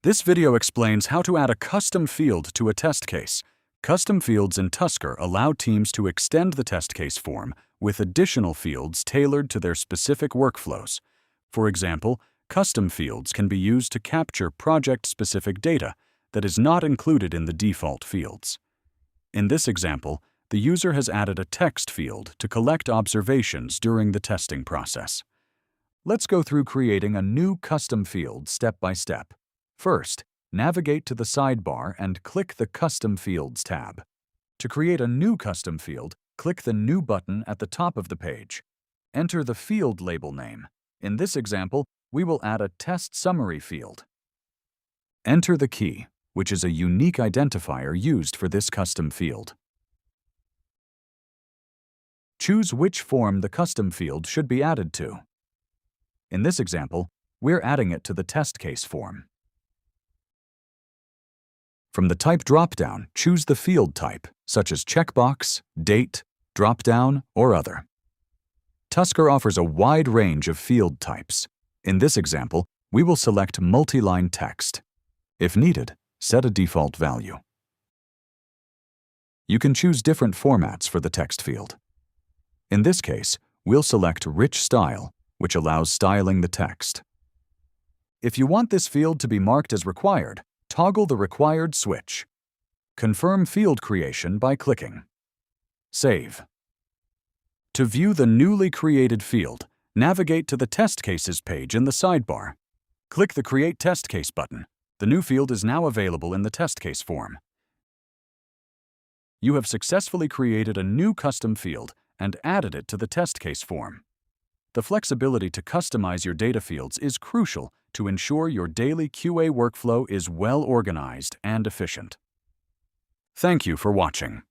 This video explains how to add a custom field to a test case. Custom fields in Tuskr allow teams to extend the test case form with additional fields tailored to their specific workflows. For example, custom fields can be used to capture project-specific data that is not included in the default fields. In this example, the user has added a text field to collect observations during the testing process. Let's go through creating a new custom field step by step. First, navigate to the sidebar and click the Custom Fields tab. To create a new custom field, click the New button at the top of the page. Enter the field label name. In this example, we will add a test summary field. Enter the key, which is a unique identifier used for this custom field. Choose which form the custom field should be added to. In this example, we're adding it to the test case form. From the Type dropdown, choose the field type, such as checkbox, date, dropdown, or other. Tuskr offers a wide range of field types. In this example, we will select multi-line text. If needed, set a default value. You can choose different formats for the text field. In this case, we'll select Rich Style, which allows styling the text. If you want this field to be marked as required, toggle the required switch. Confirm field creation by clicking Save. To view the newly created field, navigate to the Test Cases page in the sidebar. Click the Create Test Case button. The new field is now available in the test case form. You have successfully created a new custom field and added it to the test case form. The flexibility to customize your data fields is crucial to ensure your daily QA workflow is well organized and efficient. Thank you for watching.